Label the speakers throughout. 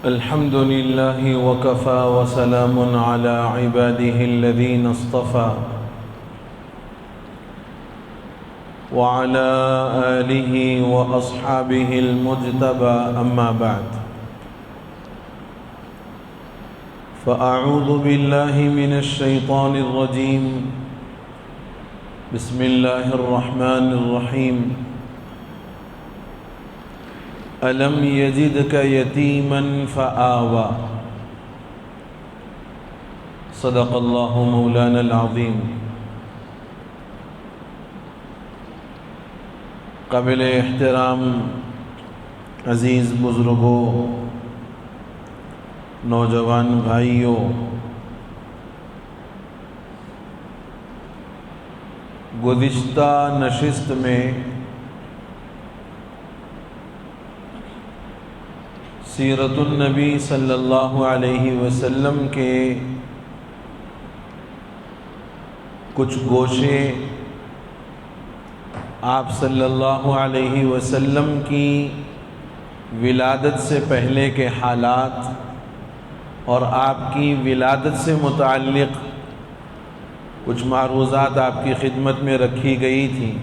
Speaker 1: الحمد لله وكفى وسلام على عباده الذين اصطفى وعلى آله وأصحابه المجتبى أما بعد فأعوذ بالله من الشيطان الرجيم بسم الله الرحمن الرحيم ألم يجدك يتيما فآوى صدق الله مولانا العظيم. قابل احترام عزیز بزرگوں، نوجوان بھائیوں، گزشتہ نشست میں سیرت النبی صلی اللہ علیہ وسلم کے کچھ گوشے، آپ صلی اللہ علیہ وسلم کی ولادت سے پہلے کے حالات اور آپ کی ولادت سے متعلق کچھ معروضات آپ کی خدمت میں رکھی گئی تھی.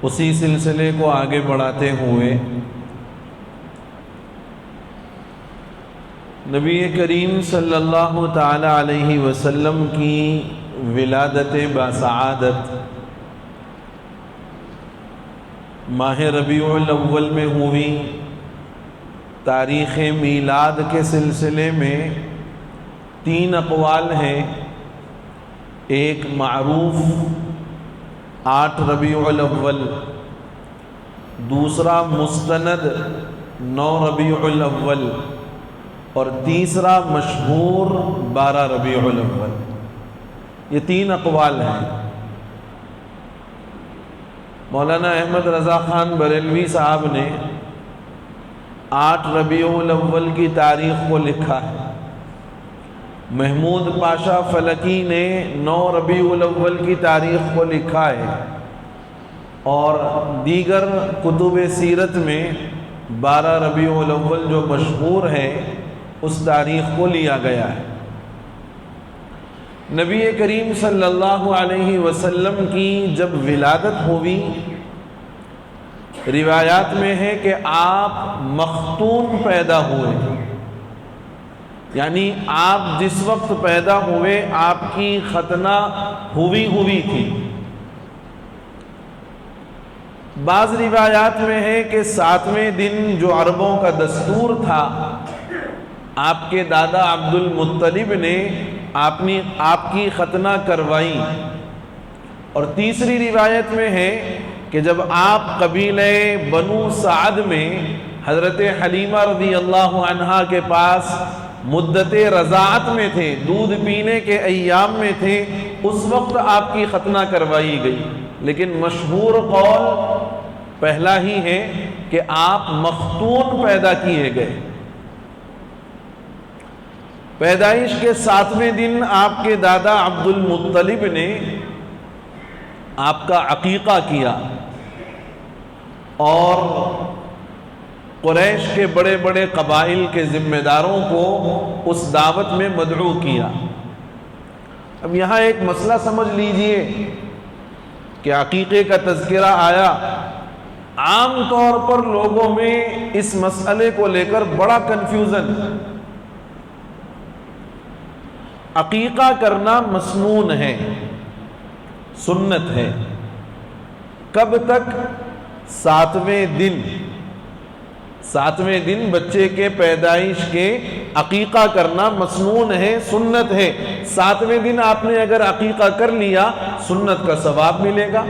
Speaker 1: اسی سلسلے کو آگے بڑھاتے ہوئے نبی کریم صلی اللہ تعالی علیہ وسلم کی ولادت باسعادت ماہ ربیع الاول میں ہوئی. تاریخ میلاد کے سلسلے میں 3 اقوال ہیں. ایک معروف 8 ربیع الاول، دوسرا مستند 9 ربیع الاول، اور تیسرا مشہور 12 ربیع الاول. یہ 3 اقوال ہیں. مولانا احمد رضا خان بریلوی صاحب نے 8 ربیع الاول کی تاریخ کو لکھا ہے. محمود پاشا فلکی نے 9 ربیع الاول کی تاریخ کو لکھا ہے، اور دیگر کتب سیرت میں 12 ربیع الاول جو مشہور ہے اس تاریخ کو لیا گیا ہے. نبی کریم صلی اللہ علیہ وسلم کی جب ولادت ہوئی، روایات میں ہے کہ آپ مختون پیدا ہوئے، یعنی آپ جس وقت پیدا ہوئے آپ کی ختنہ ہوئی تھی. بعض روایات میں ہے کہ 7ویں دن جو عربوں کا دستور تھا، آپ کے دادا عبد المطلب نے آپ کی ختنہ کروائی. اور تیسری روایت میں ہے کہ جب آپ قبیلہ بنو سعد میں حضرت حلیمہ رضی اللہ عنہا کے پاس مدت رضاعت میں تھے، دودھ پینے کے ایام میں تھے، اس وقت آپ کی ختنہ کروائی گئی. لیکن مشہور قول پہلا ہی ہے کہ آپ مختون پیدا کیے گئے. پیدائش کے 7ویں دن آپ کے دادا عبد المطلب نے آپ کا عقیقہ کیا اور قریش کے بڑے بڑے قبائل کے ذمہ داروں کو اس دعوت میں مدعو کیا. اب یہاں ایک مسئلہ سمجھ لیجئے کہ عقیقے کا تذکرہ آیا. عام طور پر لوگوں میں اس مسئلے کو لے کر بڑا کنفیوژن. عقیقہ کرنا مسنون ہے، سنت ہے. کب تک؟ 7ویں دن بچے کے پیدائش کے عقیقہ کرنا مسنون ہے، سنت ہے. 7ویں دن آپ نے اگر عقیقہ کر لیا سنت کا ثواب ملے گا،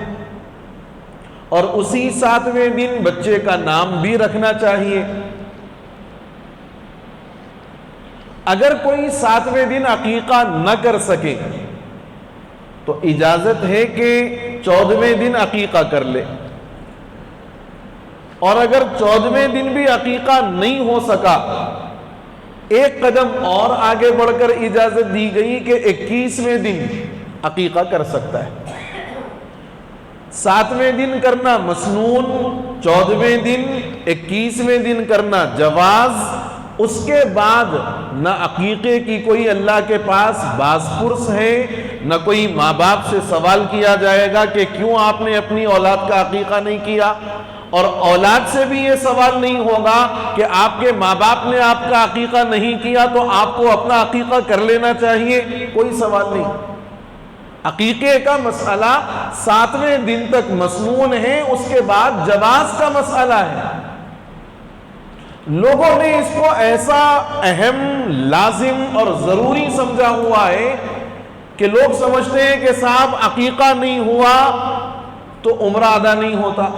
Speaker 1: اور اسی 7ویں دن بچے کا نام بھی رکھنا چاہیے. اگر کوئی 7ویں دن عقیقہ نہ کر سکے تو اجازت ہے کہ 14ویں دن عقیقہ کر لے، اور اگر 14ویں دن بھی عقیقہ نہیں ہو سکا، ایک قدم اور آگے بڑھ کر اجازت دی گئی کہ 21ویں دن عقیقہ کر سکتا ہے. 7ویں دن کرنا مسنون 14ویں دن 21ویں دن کرنا جواز، اس کے بعد نہ عقیقے کی کوئی اللہ کے پاس باز پرس ہے، نہ کوئی ماں باپ سے سوال کیا جائے گا کہ کیوں آپ نے اپنی اولاد کا عقیقہ نہیں کیا، اور اولاد سے بھی یہ سوال نہیں ہوگا کہ آپ کے ماں باپ نے آپ کا عقیقہ نہیں کیا تو آپ کو اپنا عقیقہ کر لینا چاہیے، کوئی سوال نہیں۔ عقیقے کا مسئلہ 7ویں دن تک مسنون ہے، اس کے بعد جواز کا مسئلہ ہے۔ لوگوں نے اس کو ایسا اہم، لازم اور ضروری سمجھا ہوا ہے کہ لوگ سمجھتے ہیں کہ صاحب عقیقہ نہیں ہوا تو عمرہ ادا نہیں ہوتا،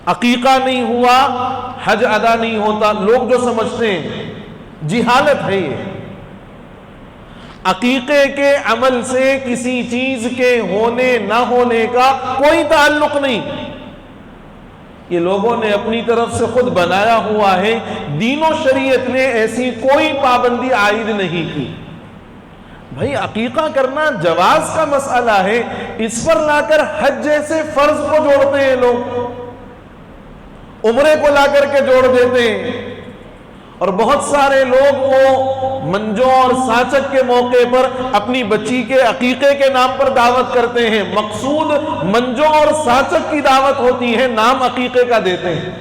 Speaker 1: عقیقہ نہیں ہوا حج ادا نہیں ہوتا۔ لوگ جو سمجھتے ہیں، جہالت ہے یہ۔ عقیقے کے عمل سے کسی چیز کے ہونے نہ ہونے کا کوئی تعلق نہیں، یہ لوگوں نے اپنی طرف سے خود بنایا ہوا ہے۔ دین و شریعت نے ایسی کوئی پابندی عائد نہیں کی۔ بھائی عقیقہ کرنا جواز کا مسئلہ ہے، اس پر لا کر حج جیسے فرض کو جوڑتے ہیں لوگ، عمرے کو لا کر کے جوڑ دیتے ہیں۔ اور بہت سارے لوگ وہ منجو اور ساچک کے موقع پر اپنی بچی کے عقیقے کے نام پر دعوت کرتے ہیں، مقصود منجو اور ساچک کی دعوت ہوتی ہے، نام عقیقے کا دیتے ہیں۔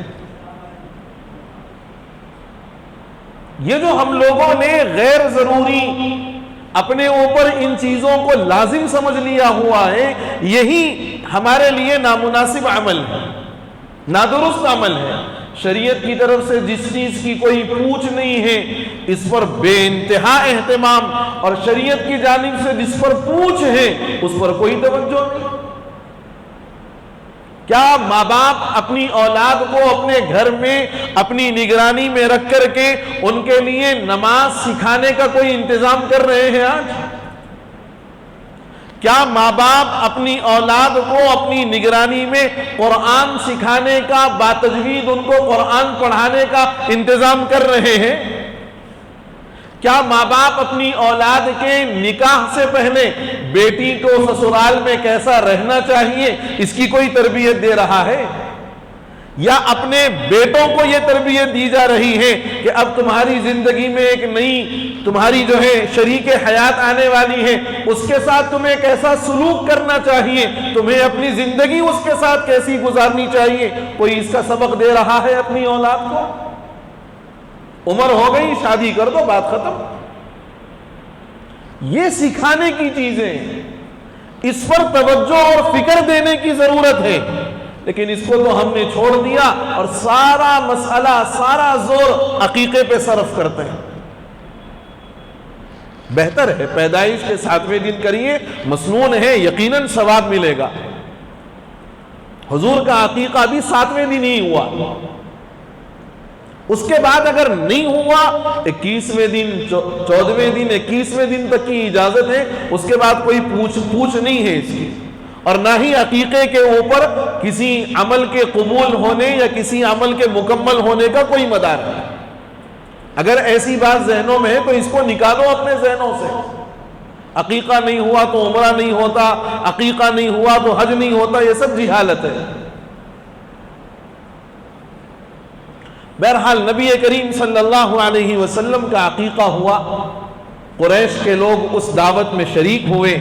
Speaker 1: یہ جو ہم لوگوں نے غیر ضروری اپنے اوپر ان چیزوں کو لازم سمجھ لیا ہوا ہے، یہی ہمارے لیے نامناسب عمل ہے، نادرست عمل ہے۔ شریعت کی طرف سے جس چیز کی کوئی پوچھ نہیں ہے اس پر بے انتہا اہتمام، اور شریعت کی جانب سے جس پر پوچھ ہے اس پر کوئی توجہ نہیں۔ کیا ماں باپ اپنی اولاد کو اپنے گھر میں اپنی نگرانی میں رکھ کر کے ان کے لیے نماز سکھانے کا کوئی انتظام کر رہے ہیں آج؟ کیا ماں باپ اپنی اولاد کو اپنی نگرانی میں قرآن سکھانے کا، باتجوید ان کو قرآن پڑھانے کا انتظام کر رہے ہیں؟ کیا ماں باپ اپنی اولاد کے نکاح سے پہلے بیٹی کو سسرال میں کیسا رہنا چاہیے اس کی کوئی تربیت دے رہا ہے؟ یا اپنے بیٹوں کو یہ تربیت دی جا رہی ہے کہ اب تمہاری زندگی میں ایک نئی تمہاری جو ہے شریک حیات آنے والی ہے، اس کے ساتھ تمہیں کیسا سلوک کرنا چاہیے، تمہیں اپنی زندگی اس کے ساتھ کیسی گزارنی چاہیے؟ کوئی اس کا سبق دے رہا ہے اپنی اولاد کو؟ عمر ہو گئی، شادی کر دو، بات ختم۔ یہ سکھانے کی چیزیں، اس پر توجہ اور فکر دینے کی ضرورت ہے، لیکن اس کو تو ہم نے چھوڑ دیا اور سارا مسئلہ، سارا زور عقیقے پہ صرف کرتے ہیں۔ بہتر ہے پیدائش کے 7ویں دن کریے، مسنون ہے، یقیناً ثواب ملے گا۔ حضور کا عقیقہ بھی 7ویں دن ہی ہوا، اس کے بعد اگر نہیں ہوا 21ویں دن، 14ویں دن، 21ویں دن تک کی اجازت ہے، اس کے بعد کوئی پوچھ نہیں ہے اس کی، اور نہ ہی عقیقے کے اوپر کسی عمل کے قبول ہونے یا کسی عمل کے مکمل ہونے کا کوئی مدار ہے۔ اگر ایسی بات ذہنوں میں ہے تو اس کو نکالو اپنے ذہنوں سے۔ عقیقہ نہیں ہوا تو عمرہ نہیں ہوتا، عقیقہ نہیں ہوا تو حج نہیں ہوتا، یہ سب جہالت ہے۔ بہرحال نبی کریم صلی اللہ علیہ وسلم کا عقیقہ ہوا، قریش کے لوگ اس دعوت میں شریک ہوئے،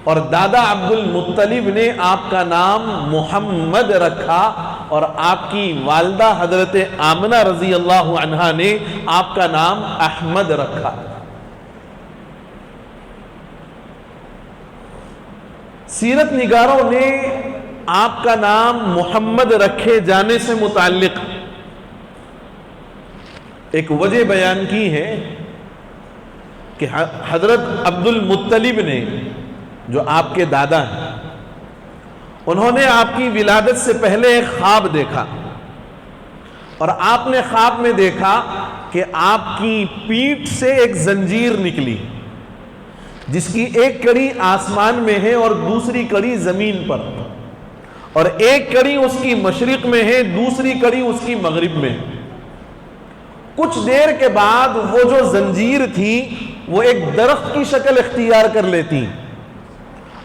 Speaker 1: اور دادا عبد المطلب نے آپ کا نام محمد رکھا، اور آپ کی والدہ حضرت آمنہ رضی اللہ عنہا نے آپ کا نام احمد رکھا۔ سیرت نگاروں نے آپ کا نام محمد رکھے جانے سے متعلق ایک وجہ بیان کی ہے کہ حضرت عبد المطلب نے، جو آپ کے دادا ہیں، انہوں نے آپ کی ولادت سے پہلے ایک خواب دیکھا، اور آپ نے خواب میں دیکھا کہ آپ کی پیٹھ سے ایک زنجیر نکلی جس کی ایک کڑی آسمان میں ہے اور دوسری کڑی زمین پر، اور ایک کڑی اس کی مشرق میں ہے، دوسری کڑی اس کی مغرب میں۔ کچھ دیر کے بعد وہ جو زنجیر تھی وہ ایک درخت کی شکل اختیار کر لیتی،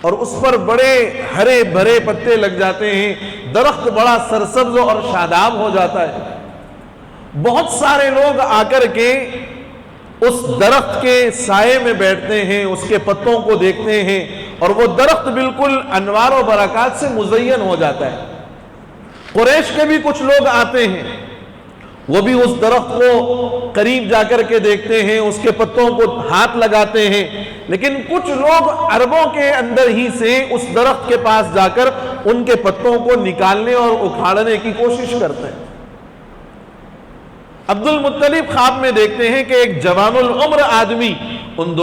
Speaker 1: اور اس پر بڑے ہرے بھرے پتے لگ جاتے ہیں، درخت بڑا سرسبز اور شاداب ہو جاتا ہے۔ بہت سارے لوگ آ کر کے اس درخت کے سائے میں بیٹھتے ہیں، اس کے پتوں کو دیکھتے ہیں، اور وہ درخت بالکل انوار و برکات سے مزین ہو جاتا ہے۔ قریش کے بھی کچھ لوگ آتے ہیں، وہ بھی اس درخت کو قریب جا کر کے دیکھتے ہیں، اس کے پتوں کو ہاتھ لگاتے ہیں، لیکن کچھ لوگ عربوں کے اندر ہی سے اس درخت کے پاس جا کر ان کے پتوں کو نکالنے اور اکھاڑنے کی کوشش کرتے ہیں۔ عبد المطلب خواب میں دیکھتے ہیں کہ ایک جوان العمر آدمی ان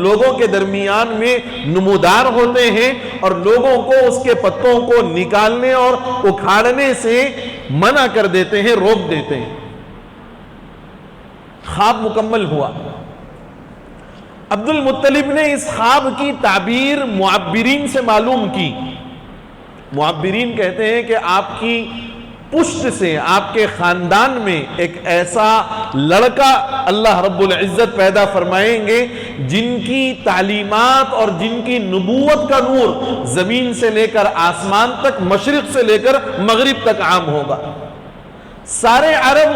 Speaker 1: لوگوں کے درمیان میں نمودار ہوتے ہیں اور لوگوں کو اس کے پتوں کو نکالنے اور اکھاڑنے سے منع کر دیتے ہیں، روک دیتے ہیں۔ خواب مکمل ہوا۔ عبد المطلب نے اس خواب کی تعبیر معبرین سے معلوم کی۔ معبرین کہتے ہیں کہ آپ کی پشت سے، آپ کے خاندان میں ایک ایسا لڑکا اللہ رب العزت پیدا فرمائیں گے جن کی تعلیمات اور جن کی نبوت کا نور زمین سے لے کر آسمان تک، مشرق سے لے کر مغرب تک عام ہوگا۔ سارے عرب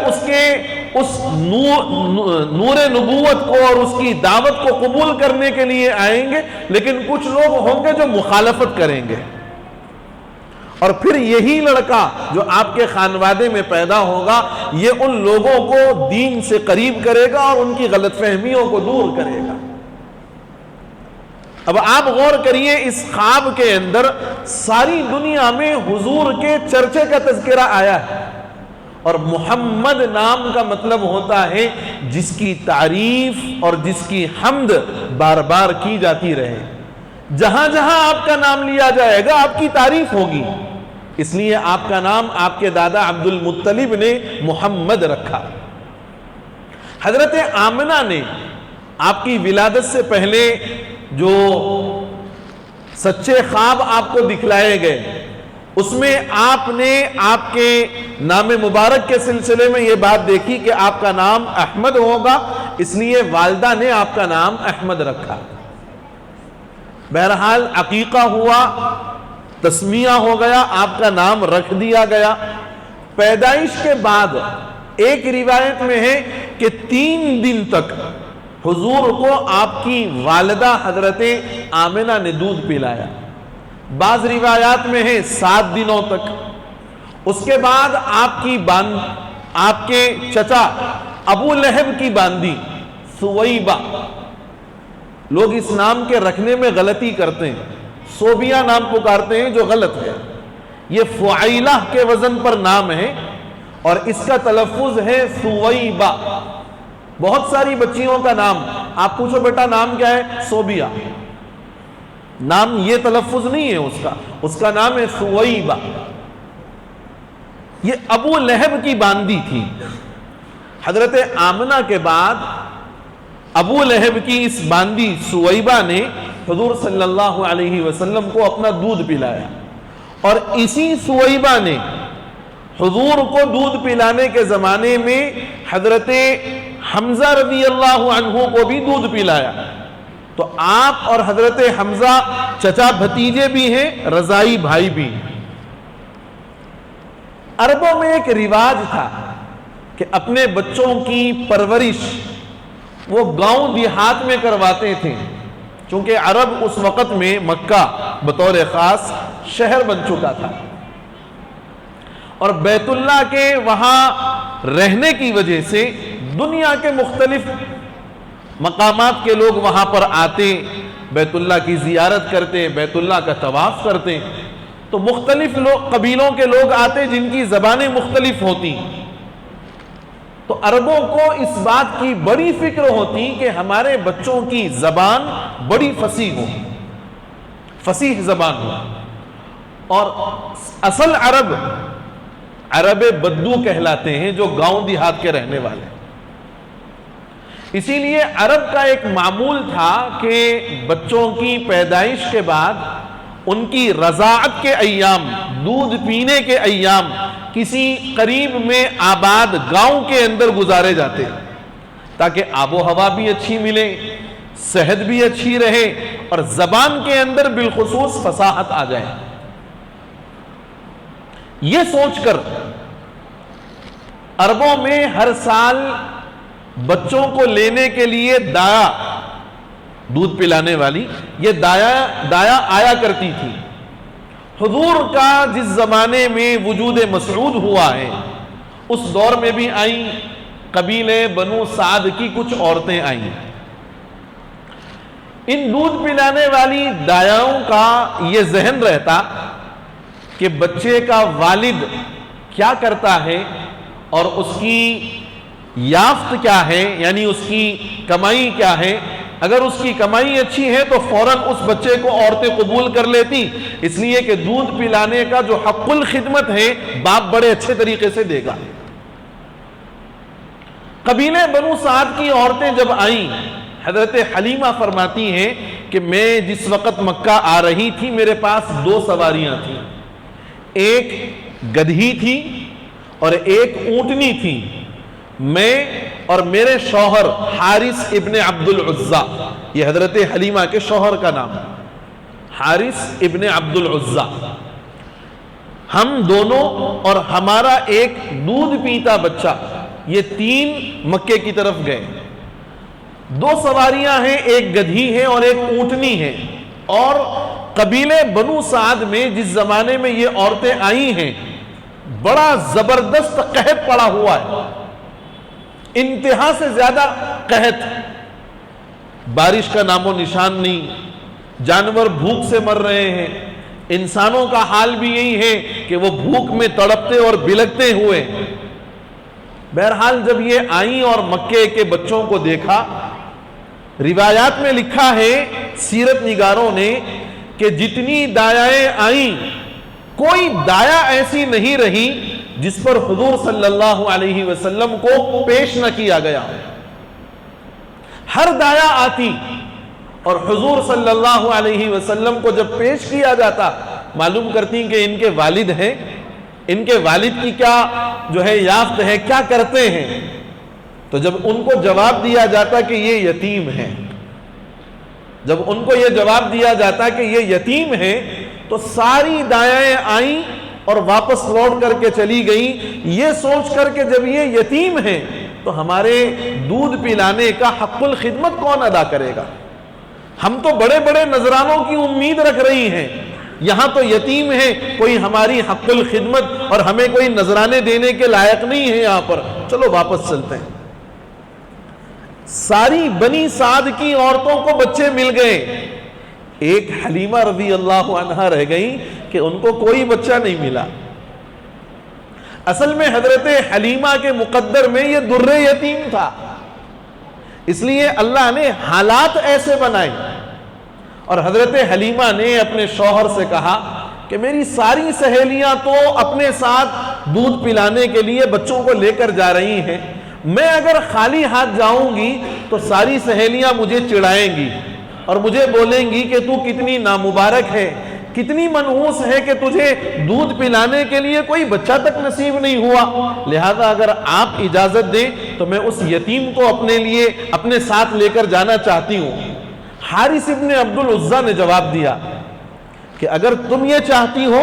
Speaker 1: اس نور نبوت کو اور اس کی دعوت کو قبول کرنے کے لیے آئیں گے، لیکن کچھ لوگ ہوں گے جو مخالفت کریں گے، اور پھر یہی لڑکا جو آپ کے خانوادے میں پیدا ہوگا یہ ان لوگوں کو دین سے قریب کرے گا اور ان کی غلط فہمیوں کو دور کرے گا۔ اب آپ غور کریے، اس خواب کے اندر ساری دنیا میں حضور کے چرچے کا تذکرہ آیا ہے، اور محمد نام کا مطلب ہوتا ہے جس کی تعریف اور جس کی حمد بار بار کی جاتی رہے۔ جہاں جہاں آپ کا نام لیا جائے گا آپ کی تعریف ہوگی، اس لیے آپ کا نام آپ کے دادا عبد المطلب نے محمد رکھا۔ حضرت آمنہ نے آپ کی ولادت سے پہلے جو سچے خواب آپ کو دکھلائے گئے اس میں آپ نے آپ کے نام مبارک کے سلسلے میں یہ بات دیکھی کہ آپ کا نام احمد ہوگا، اس لیے والدہ نے آپ کا نام احمد رکھا۔ بہرحال عقیقہ ہوا، تسمیہ ہو گیا، آپ کا نام رکھ دیا گیا۔ پیدائش کے بعد ایک روایت میں ہے کہ 3 دن تک حضور کو آپ کی والدہ حضرت آمنہ نے دودھ پلایا، بعض روایات میں ہے 7 دنوں تک۔ اس کے بعد آپ کے چچا ابو لہب کی باندی سویبہ، لوگ اس نام کے رکھنے میں غلطی کرتے ہیں، صوبیہ نام پکارتے ہیں جو غلط ہے، یہ فعیلہ کے وزن پر نام ہے اور اس کا تلفظ ہے سویبہ۔ بہت ساری بچیوں کا نام آپ پوچھو بیٹا نام کیا ہے، صوبیہ، نام یہ تلفظ نہیں ہے اس کا نام ہے سویبہ۔ یہ ابو لہب کی باندی تھی۔ حضرت آمنہ کے بعد ابو لہب کی اس باندی سویبہ نے حضور صلی اللہ علیہ وسلم کو اپنا دودھ پلایا، اور اسی سویبہ نے حضور کو دودھ پلانے کے زمانے میں حضرت حمزہ رضی اللہ عنہ کو بھی دودھ پلایا۔ تو آپ اور حضرت حمزہ چچا بھتیجے بھی ہیں، رضائی بھائی بھی ہیں۔ عربوں میں ایک رواج تھا کہ اپنے بچوں کی پرورش وہ گاؤں دیہات میں کرواتے تھے، چونکہ عرب اس وقت میں مکہ بطور خاص شہر بن چکا تھا، اور بیت اللہ کے وہاں رہنے کی وجہ سے دنیا کے مختلف مقامات کے لوگ وہاں پر آتے، بیت اللہ کی زیارت کرتے، بیت اللہ کا طواف کرتے، تو مختلف قبیلوں کے لوگ آتے جن کی زبانیں مختلف ہوتی، تو عربوں کو اس بات کی بڑی فکر ہوتی کہ ہمارے بچوں کی زبان بڑی فصیح ہو، فصیح زبان ہو۔ اور اصل عرب بدو کہلاتے ہیں جو گاؤں دیہات کے رہنے والے، اسی لیے عرب کا ایک معمول تھا کہ بچوں کی پیدائش کے بعد ان کی رضاعت کے ایام، دودھ پینے کے ایام کسی قریب میں آباد گاؤں کے اندر گزارے جاتے، تاکہ آب و ہوا بھی اچھی ملے، صحت بھی اچھی رہے اور زبان کے اندر بالخصوص فصاحت آ جائے. یہ سوچ کر عربوں میں ہر سال بچوں کو لینے کے لیے دایا، دودھ پلانے والی، یہ دایا آیا کرتی تھی. حضور کا جس زمانے میں وجود مسعود ہوا ہے اس دور میں بھی آئیں. قبیلے بنو سعد کی کچھ عورتیں آئیں. ان دودھ پلانے والی دایاؤں کا یہ ذہن رہتا کہ بچے کا والد کیا کرتا ہے اور اس کی یافت کیا ہے، یعنی اس کی کمائی کیا ہے. اگر اس کی کمائی اچھی ہے تو فوراً اس بچے کو عورتیں قبول کر لیتی، اس لیے کہ دودھ پلانے کا جو حق الخدمت ہے باپ بڑے اچھے طریقے سے دے گا. قبیلے بنو سعد کی عورتیں جب آئیں، حضرت حلیمہ فرماتی ہیں کہ میں جس وقت مکہ آ رہی تھی میرے پاس 2 سواریاں تھیں، ایک گدھی تھی اور ایک اونٹنی تھی. میں اور میرے شوہر حارث ابن عبد العزہ، یہ حضرت حلیمہ کے شوہر کا نام حارث ابن عبد العزہ، ہم دونوں اور ہمارا ایک دودھ پیتا بچہ، یہ 3 مکے کی طرف گئے. 2 سواریاں ہیں، ایک گدھی ہے اور ایک اونٹنی ہے. اور قبیلے بنو سعد میں جس زمانے میں یہ عورتیں آئی ہیں بڑا زبردست قحط پڑا ہوا ہے، انتہا سے زیادہ قحط. بارش کا نام و نشان نہیں، جانور بھوک سے مر رہے ہیں. انسانوں کا حال بھی یہی ہے کہ وہ بھوک میں تڑپتے اور بلکتے ہوئے. بہرحال جب یہ آئیں اور مکے کے بچوں کو دیکھا، روایات میں لکھا ہے سیرت نگاروں نے کہ جتنی دایائیں آئیں کوئی دایا ایسی نہیں رہی جس پر حضور صلی اللہ علیہ وسلم کو پیش نہ کیا گیا. ہر دایا آتی اور حضور صلی اللہ علیہ وسلم کو جب پیش کیا جاتا، معلوم کرتی کہ ان کے والد ہیں، ان کے والد کی کیا جو ہے یافت ہے، کیا کرتے ہیں. تو جب ان کو جواب دیا جاتا کہ یہ یتیم ہے، جب ان کو یہ جواب دیا جاتا کہ یہ یتیم ہے، تو ساری دایائیں آئیں اور واپس لوٹ کر کے چلی گئیں، یہ سوچ کر کہ جب یہ یتیم ہیں تو ہمارے دودھ پلانے کا حق الخدمت کون ادا کرے گا. ہم تو بڑے بڑے نذرانوں کی امید رکھ رہی ہیں، یہاں تو یتیم ہے، کوئی ہماری حق الخدمت اور ہمیں کوئی نذرانے دینے کے لائق نہیں ہے یہاں پر، چلو واپس چلتے ہیں. ساری بنی سعد کی عورتوں کو بچے مل گئے، ایک حلیمہ رضی اللہ عنہا رہ گئی کہ ان کو کوئی بچہ نہیں ملا. اصل میں حضرت حلیمہ کے مقدر میں یہ در یتیم تھا، اس لیے اللہ نے حالات ایسے بنائے. اور حضرت حلیمہ نے اپنے شوہر سے کہا کہ میری ساری سہیلیاں تو اپنے ساتھ دودھ پلانے کے لیے بچوں کو لے کر جا رہی ہیں، میں اگر خالی ہاتھ جاؤں گی تو ساری سہیلیاں مجھے چڑھائیں گی اور مجھے بولیں گی کہ تو کتنی نامبارک ہے، کتنی منحوس ہے کہ تجھے دودھ پلانے کے لیے کوئی بچہ تک نصیب نہیں ہوا. لہذا اگر آپ اجازت دیں تو میں اس یتیم کو اپنے لیے اپنے ساتھ لے کر جانا چاہتی ہوں. حارث ابن عبد العزہ نے جواب دیا کہ اگر تم یہ چاہتی ہو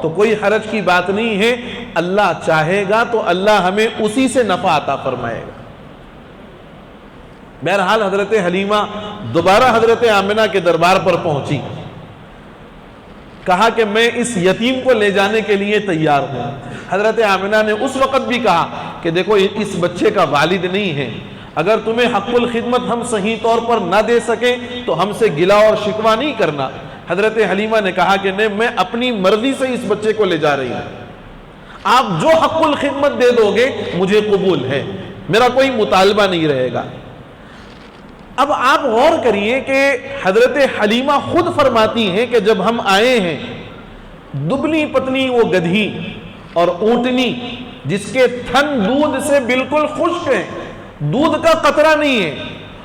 Speaker 1: تو کوئی حرج کی بات نہیں ہے، اللہ چاہے گا تو اللہ ہمیں اسی سے نفع عطا فرمائے گا. بہرحال حضرت حلیمہ دوبارہ حضرت آمنہ کے دربار پر پہنچی، کہا کہ میں اس یتیم کو لے جانے کے لیے تیار ہوں. حضرت آمنہ نے اس وقت بھی کہا کہ دیکھو اس بچے کا والد نہیں ہے، اگر تمہیں حق الخدمت ہم صحیح طور پر نہ دے سکیں تو ہم سے گلہ اور شکوہ نہیں کرنا. حضرت حلیمہ نے کہا کہ نہیں، میں اپنی مرضی سے اس بچے کو لے جا رہی ہوں، آپ جو حق الخدمت دے دو گے مجھے قبول ہے، میرا کوئی مطالبہ نہیں رہے گا. اب آپ غور کریے کہ حضرت حلیمہ خود فرماتی ہیں کہ جب ہم آئے ہیں، دبلی پتلی وہ گدھی اور اونٹنی جس کے تھن دودھ سے بالکل خشک ہیں، دودھ کا قطرہ نہیں ہے،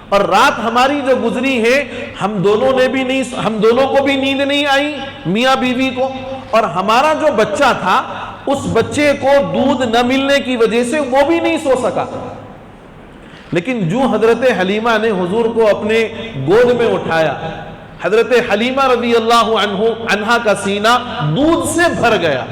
Speaker 1: اور رات ہماری جو گزری ہے ہم دونوں کو بھی نیند نہیں آئی، میاں بیوی کو، اور ہمارا جو بچہ تھا اس بچے کو دودھ نہ ملنے کی وجہ سے وہ بھی نہیں سو سکا. لیکن جو حضرت حلیمہ نے حضور کو اپنے گود میں اٹھایا، حضرت حلیمہ رضی اللہ عنہا کا سینہ دودھ سے بھر گیا.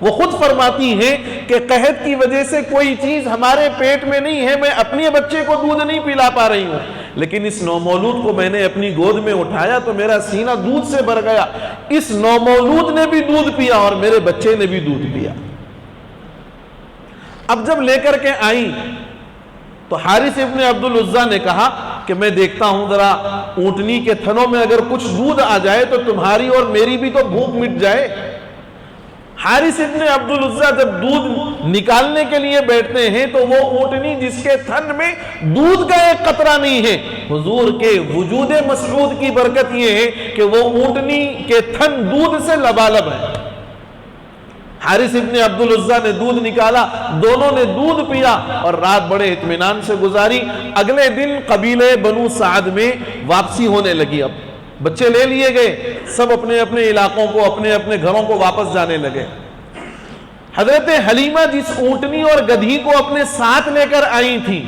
Speaker 1: وہ خود فرماتی ہیں کہ قحط کی وجہ سے کوئی چیز ہمارے پیٹ میں نہیں ہے, میں اپنے بچے کو دودھ نہیں پلا پا رہی ہوں, لیکن اس نومولود کو میں نے اپنی گود میں اٹھایا تو میرا سینہ دودھ سے بھر گیا. اس نومولود نے بھی دودھ پیا اور میرے بچے نے بھی دودھ پیا. اب جب لے کر کے آئیں تو حارث ابن عبد العزیٰ نے کہا کہ میں دیکھتا ہوں ذرا اونٹنی کے تھنوں میں اگر کچھ دودھ آ جائے تو تمہاری اور میری بھی تو بھوک مٹ جائے. حارث ابن عبد العزیٰ جب دودھ نکالنے کے لیے بیٹھتے ہیں تو وہ اونٹنی جس کے تھن میں دودھ کا ایک قطرہ نہیں ہے, حضور کے وجود مسعود کی برکت یہ ہے کہ وہ اونٹنی کے تھن دودھ سے لبالب ہے. حارث ابن عبد العزیٰ نے دودھ نکالا, دونوں نے دودھ پیا اور رات بڑے اطمینان سے گزاری. اگلے دن قبیلے بنو سعد میں واپسی ہونے لگی. اب بچے لے لیے گئے, سب اپنے اپنے علاقوں کو اپنے اپنے گھروں کو واپس جانے لگے. حضرت حلیمہ جس اونٹنی اور گدھی کو اپنے ساتھ لے کر آئی تھی,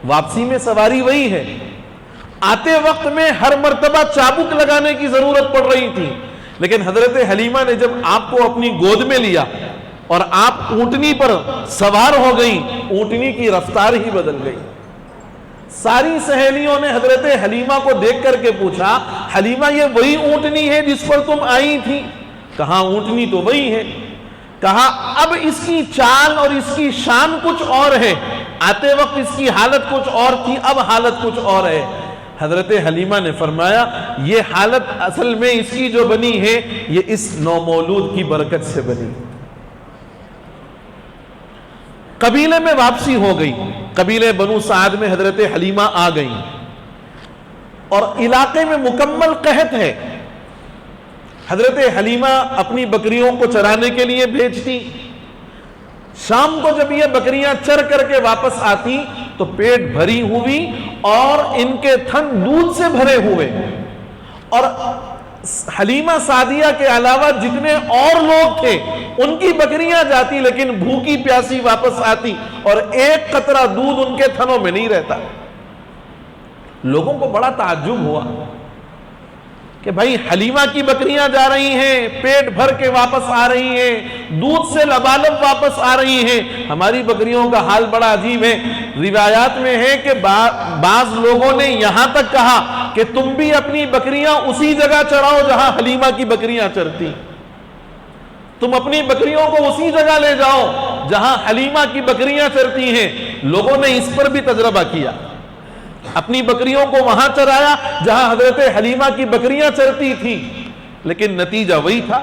Speaker 1: واپسی میں سواری وہی ہے. آتے وقت میں ہر مرتبہ چابک لگانے کی ضرورت پڑ رہی تھی, لیکن حضرت حلیمہ نے جب آپ کو اپنی گود میں لیا اور آپ اونٹنی پر سوار ہو گئی, اونٹنی کی رفتار ہی بدل گئی. ساری سہیلیوں نے حضرت حلیمہ کو دیکھ کر کے پوچھا, حلیمہ یہ وہی اونٹنی ہے جس پر تم آئی تھی؟ کہا اونٹنی تو وہی ہے. کہا اب اس کی چال اور اس کی شان کچھ اور ہے, آتے وقت اس کی حالت کچھ اور تھی, اب حالت کچھ اور ہے. حضرت حلیمہ نے فرمایا یہ حالت اصل میں اس کی جو بنی ہے یہ اس نومولود کی برکت سے بنی. قبیلے میں واپسی ہو گئی, قبیلے بنو سعد میں حضرت حلیمہ آ گئی اور علاقے میں مکمل قحط ہے. حضرت حلیمہ اپنی بکریوں کو چرانے کے لیے بھیجتی. شام کو جب یہ بکریاں چر کر کے واپس آتی تو پیٹ بھری ہوئی اور ان کے تھن دودھ سے بھرے ہوئے, اور حلیمہ سعدیہ کے علاوہ جتنے اور لوگ تھے ان کی بکریاں جاتی لیکن بھوکی پیاسی واپس آتی اور ایک قطرہ دودھ ان کے تھنوں میں نہیں رہتا. لوگوں کو بڑا تعجب ہوا کہ بھائی حلیمہ کی بکریاں جا رہی ہیں, پیٹ بھر کے واپس آ رہی ہیں, دودھ سے لبالب واپس آ رہی ہیں, ہماری بکریوں کا حال بڑا عجیب ہے. روایات میں ہے کہ بعض لوگوں نے یہاں تک کہا کہ تم بھی اپنی بکریاں اسی جگہ چراؤ جہاں حلیمہ کی بکریاں چرتی, تم اپنی بکریوں کو اسی جگہ لے جاؤ جہاں حلیمہ کی بکریاں چرتی ہیں. لوگوں نے اس پر بھی تجربہ کیا, اپنی بکریوں کو وہاں چرایا جہاں حضرت حلیمہ کی بکریاں چرتی تھیں, لیکن نتیجہ وہی تھا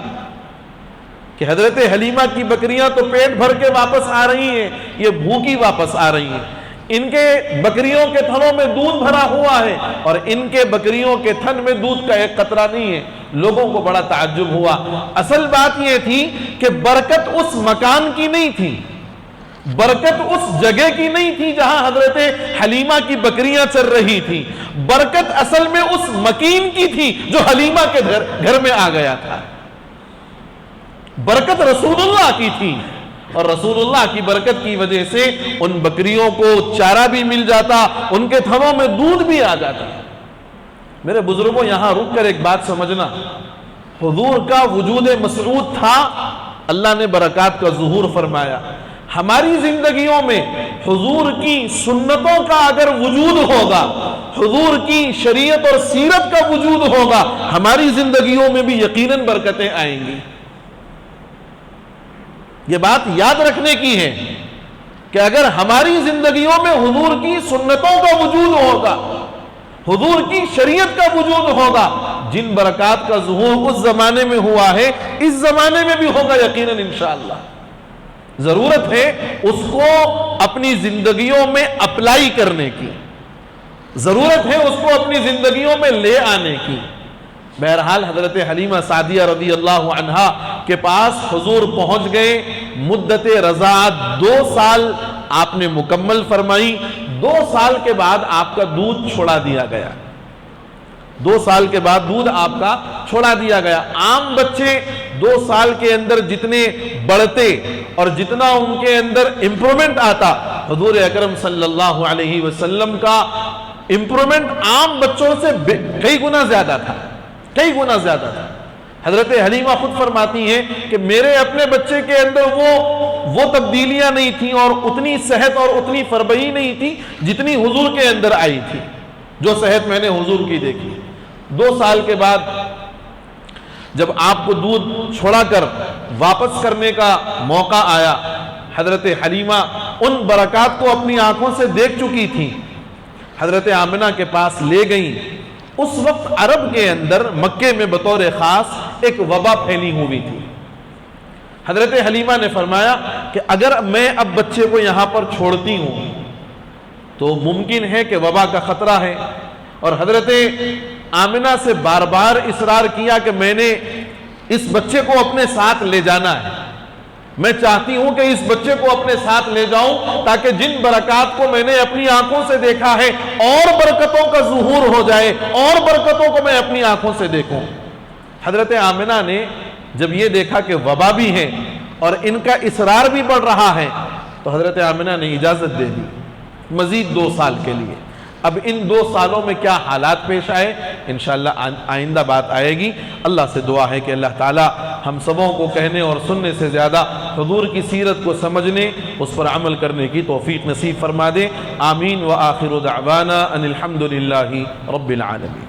Speaker 1: کہ حضرت حلیمہ کی بکریاں تو پیٹ بھر کے واپس آ رہی ہیں, یہ بھوکی واپس آ رہی ہیں. ان کے بکریوں کے تھنوں میں دودھ بھرا ہوا ہے اور ان کے بکریوں کے تھن میں دودھ کا ایک قطرہ نہیں ہے. لوگوں کو بڑا تعجب ہوا. اصل بات یہ تھی کہ برکت اس مکان کی نہیں تھی, برکت اس جگہ کی نہیں تھی جہاں حضرت حلیمہ کی بکریاں چر رہی تھی, برکت اصل میں اس مکین کی تھی جو حلیمہ کے گھر میں آ گیا تھا. برکت رسول اللہ کی تھی اور رسول اللہ کی برکت کی وجہ سے ان بکریوں کو چارہ بھی مل جاتا, ان کے تھنوں میں دودھ بھی آ جاتا. میرے بزرگوں یہاں رک کر ایک بات سمجھنا, حضور کا وجود مسعود تھا, اللہ نے برکات کا ظہور فرمایا. ہماری زندگیوں میں حضور کی سنتوں کا اگر وجود ہوگا, حضور کی شریعت اور سیرت کا وجود ہوگا, ہماری زندگیوں میں بھی یقیناً برکتیں آئیں گی. یہ بات یاد رکھنے کی ہے کہ اگر ہماری زندگیوں میں حضور کی سنتوں کا وجود ہوگا, حضور کی شریعت کا وجود ہوگا, جن برکات کا ظہور اس زمانے میں ہوا ہے اس زمانے میں بھی ہوگا یقیناً انشاءاللہ. ضرورت ہے اس کو اپنی زندگیوں میں اپلائی کرنے کی, ضرورت ہے اس کو اپنی زندگیوں میں لے آنے کی. بہرحال حضرت حلیمہ سعدیہ رضی اللہ عنہا کے پاس حضور پہنچ گئے. مدت رضاعت 2 سال آپ نے مکمل فرمائی. 2 سال کے بعد آپ کا دودھ چھوڑا دیا گیا, 2 سال کے بعد دودھ آپ کا چھوڑا دیا گیا. عام بچے 2 سال کے اندر جتنے بڑھتے اور جتنا ان کے اندر امپرومنٹ آتا, حضور اکرم صلی اللہ علیہ وسلم کا امپرومنٹ عام بچوں سے کئی گنا زیادہ تھا، کئی گنا زیادہ تھا۔ حضرت حلیمہ خود فرماتی ہیں کہ میرے اپنے بچے کے اندر وہ تبدیلیاں نہیں تھیں اور اتنی صحت اور اتنی فربہی نہیں تھی جتنی حضور کے اندر آئی تھی، جو صحت میں نے حضور کی دیکھی۔ 2 سال کے بعد جب آپ کو دودھ چھوڑا کر واپس کرنے کا موقع آیا، حضرت حلیمہ ان برکات کو اپنی آنکھوں سے دیکھ چکی تھی، حضرت آمنہ کے پاس لے گئیں۔ اس وقت عرب کے اندر مکے میں بطور خاص ایک وبا پھیلی ہوئی تھی۔ حضرت حلیمہ نے فرمایا کہ اگر میں اب بچے کو یہاں پر چھوڑتی ہوں تو ممکن ہے کہ وبا کا خطرہ ہے، اور حضرت آمنہ سے بار بار اصرار کیا کہ میں نے اس بچے کو اپنے ساتھ لے جانا ہے، میں چاہتی ہوں کہ اس بچے کو اپنے ساتھ لے جاؤں تاکہ جن برکات کو میں نے اپنی آنکھوں سے دیکھا ہے اور برکتوں کا ظہور ہو جائے، اور برکتوں کو میں اپنی آنکھوں سے دیکھوں۔ حضرت آمنہ نے جب یہ دیکھا کہ وبا بھی ہے اور ان کا اصرار بھی بڑھ رہا ہے تو حضرت آمنہ نے اجازت دے دی مزید 2 سال کے لیے۔ اب ان 2 سالوں میں کیا حالات پیش آئے انشاءاللہ آئندہ بات آئے گی۔ اللہ سے دعا ہے کہ اللہ تعالی ہم سبوں کو کہنے اور سننے سے زیادہ حضور کی سیرت کو سمجھنے، اس پر عمل کرنے کی توفیق نصیب فرما دے۔ آمین۔ وآخر دعوانا ان الحمد للہ رب العالمین۔